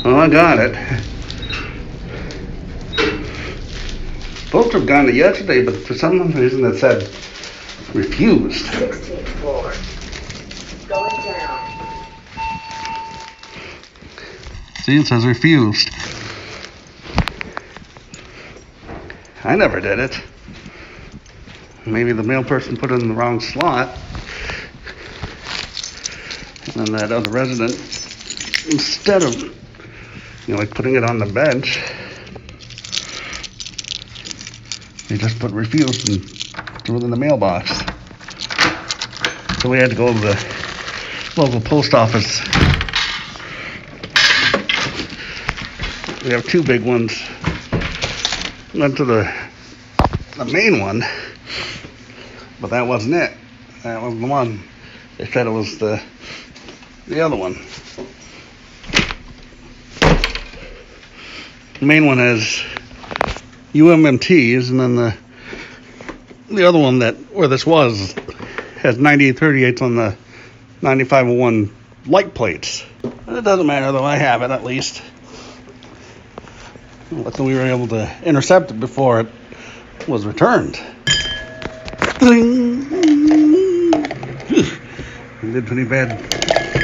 Oh, I got it. Supposed to have gotten it yesterday, but for some reason it said refused. 16th floor. Going down. See, it says refused. I never did it. Maybe the mail person put it in the wrong slot. And then that other resident, instead of, like putting it on the bench, they just put refused and threw it in the mailbox. So we had to go to the local post office. We have two big ones. Went to the main one, but that wasn't it. That wasn't the one. They said it was the other one. The main one has UMMTs, and then the other one that where this was has 9838s on the 9501 light plates. But it doesn't matter though. I have it at least. Luckily we were able to intercept it before it was returned. You did pretty bad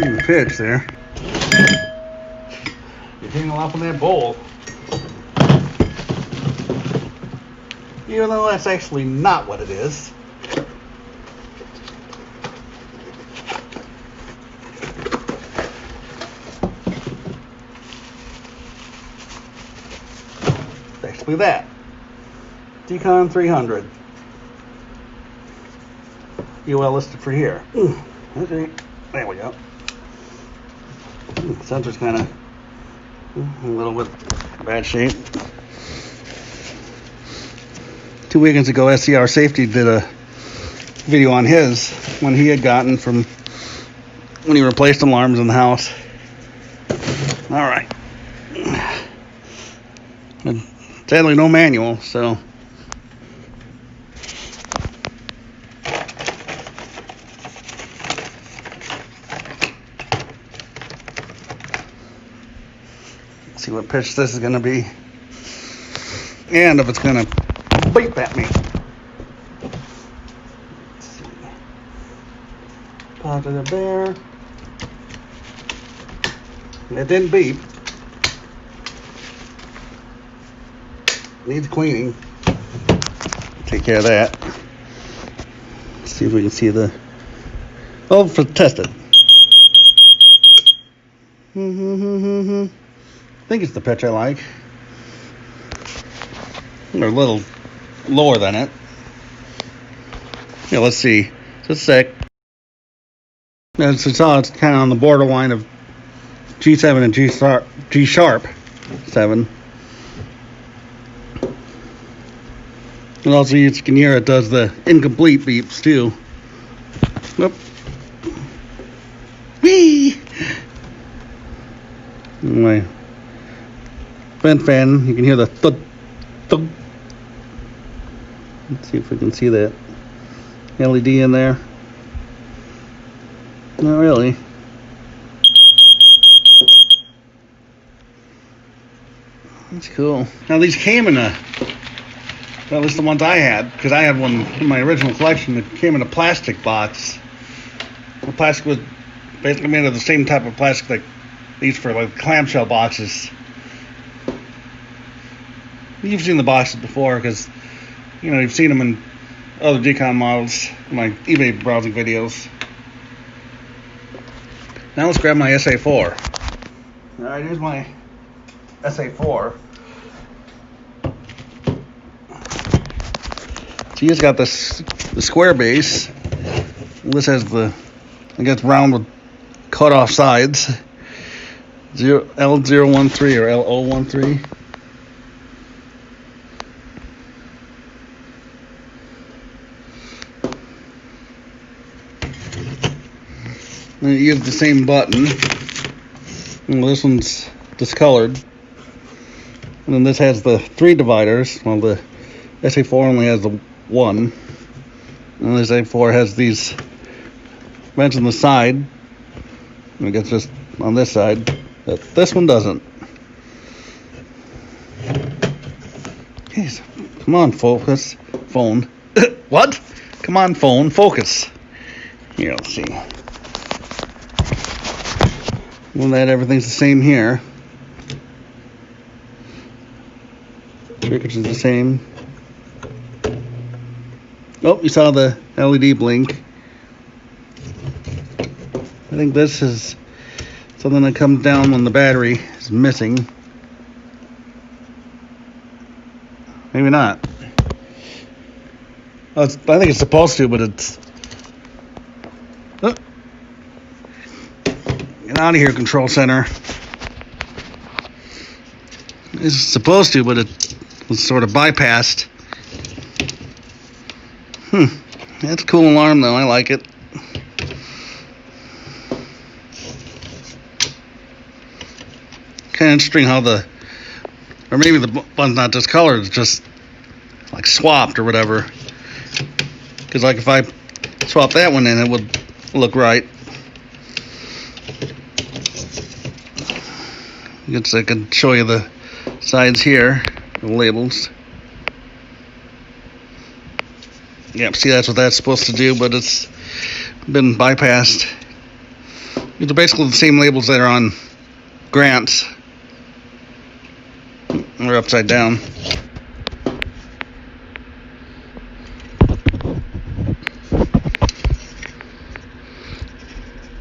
in the pitch there. You're hitting a lot on that bowl. Even though that's actually not what it is. Basically that. Dicon 300. UL listed for here. Okay, there we go. Sensor's kind of a little bit bad shape. 2 weekends ago, SCR Safety did a video on his when he had gotten from when he replaced alarms in the house. All right. And sadly, no manual, so. See what pitch this is going to be, and if it's going to beep at me. Let's see. Positive there. It didn't beep. Needs cleaning. Take care of that. Let's see if we can see the. Oh, for test it. I think it's the pitch I like. They're a little lower than it. Yeah, let's see. Just a sec. As you saw, it's kind of on the borderline of G7 and G sharp 7. And also, you can hear it does the incomplete beeps too. Whoop. Whee! My vent fan, you can hear the thud, thud. Let's see if we can see that LED in there. Not really. That's cool. Now these came in at least the ones I had, because I had one in my original collection that came in a plastic box. The plastic was basically made of the same type of plastic like these for like clamshell boxes. You've seen the boxes before because, you've seen them in other Dicon models, my eBay browsing videos. Now let's grab my SA4. Alright, here's my SA4. So he's got the square base. This has the, I guess, round with cut off sides. L013 or L013. And you use the same button. Well, this one's discolored. And then this has the 3 dividers. Well, the SA4 only has the 1. And this A4 has these vents on the side. I guess just on this side. But this one doesn't. Jeez. Come on, focus. Phone. What? Come on, phone. Focus. Here, let's see. Well, that everything's the same here. Circuits is the same. Oh, you saw the LED blink. I think this is something that comes down when the battery is missing. Maybe not. Well, I think it's supposed to, but it's... Oh. Get out of here, control center. It's supposed to, but it was sort of bypassed. That's a cool alarm, though. I like it. Kind of interesting how or maybe the button's not discolored, it's just like swapped or whatever. Because like if I swap that one in, it would look right. I can show you the sides here, the labels. Yep, see, that's what that's supposed to do, but it's been bypassed. These are basically the same labels that are on Grant's. They're upside down.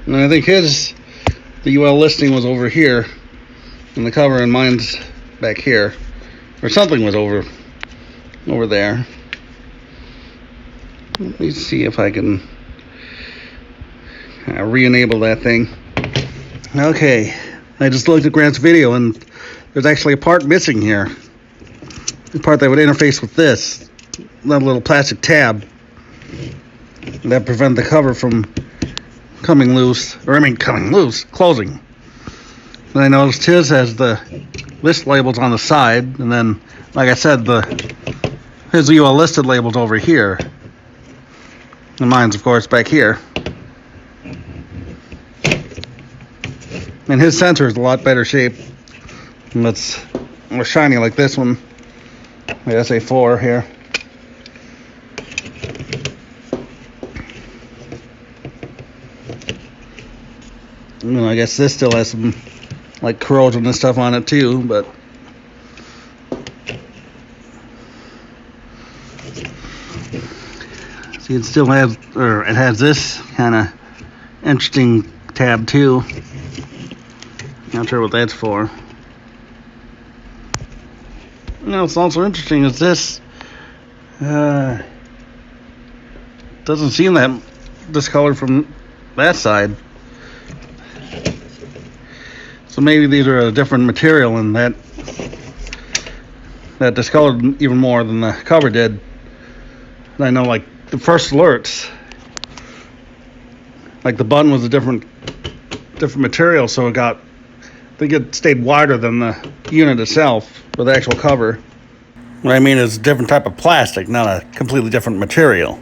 And I think the UL listing was over here in the cover, and mine's back here. Or something was over there. Let me see if I can re-enable that thing. Okay, I just looked at Grant's video, and there's actually a part missing here. The part that would interface with this. That little plastic tab that prevent the cover from closing. And I noticed his has the list labels on the side, and then, like I said, his UL listed labels over here. And mine's, of course, back here. And his sensor is a lot better shape. And it's more shiny like this one. The SA4 here. I guess this still has some like corrosion and stuff on it too, but see, it still has, or it has this kind of interesting tab too. Not sure what that's for. What's also interesting is this doesn't seem that discolored from that side. So maybe these are a different material, and that discolored even more than the cover did. And I know, like, the first alerts, like the button was a different material, so I think it stayed wider than the unit itself, or the actual cover. What I mean is a different type of plastic, not a completely different material.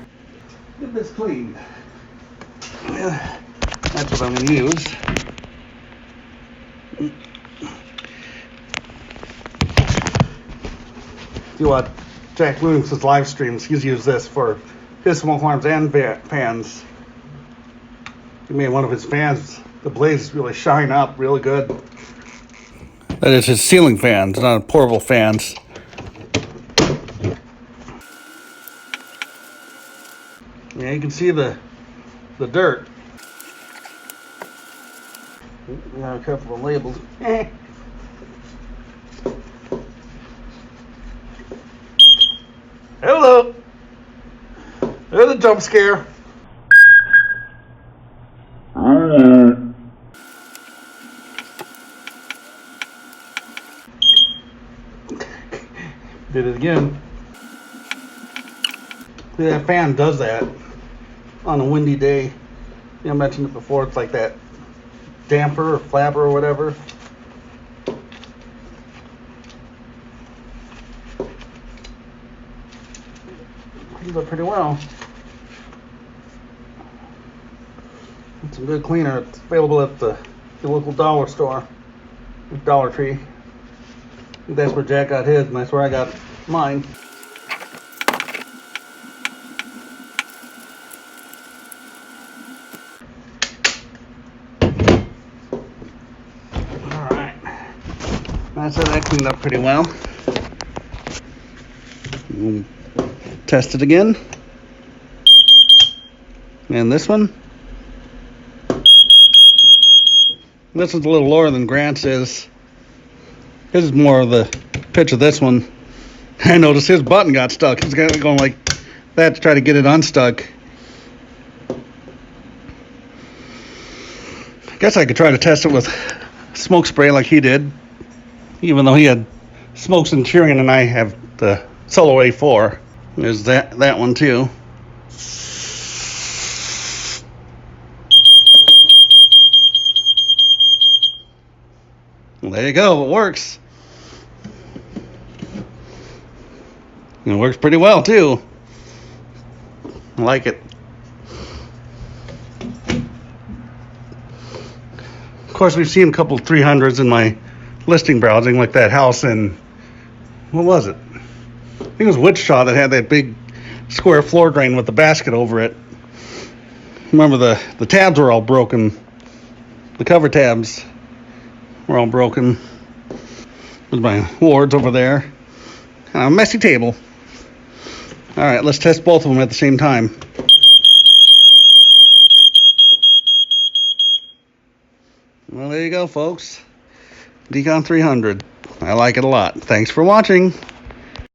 Get this cleaned. Yeah, that's what I'm going to use. See what Jack Williams' live streams, he's used this for his smoke alarms and fans. He made one of his fans, the blades really shine up really good. That is his ceiling fans, not portable fans. Yeah, you can see the dirt. Now, a couple of labels. Hello. There's a jump scare. Did it again. See, that fan does that on a windy day. I mentioned it before. It's like that damper or flapper or whatever. Cleans up pretty well. It's a good cleaner. It's available at the local dollar store, Dollar Tree. I think that's where Jack got his, and that's where I got mine. Alright. That's it, that cleaned up pretty well. We'll test it again. And this one. This is a little lower than Grant's is. This is more of the pitch of this one. I noticed his button got stuck. He's going like that to try to get it unstuck. I guess I could try to test it with smoke spray like he did. Even though he had smoke Centurion and I have the Solo A4. There's that one too. Well, there you go, it works. It works pretty well too. I like it. Of course, we've seen a couple 300s in my listing browsing, like that house in, what was it? I think it was Wichita that had that big square floor drain with the basket over it. Remember the tabs were all broken. The cover tabs were all broken. There's my wards over there. A messy table. Alright, let's test both of them at the same time. Well, there you go, folks. Dicon 300. I like it a lot. Thanks for watching.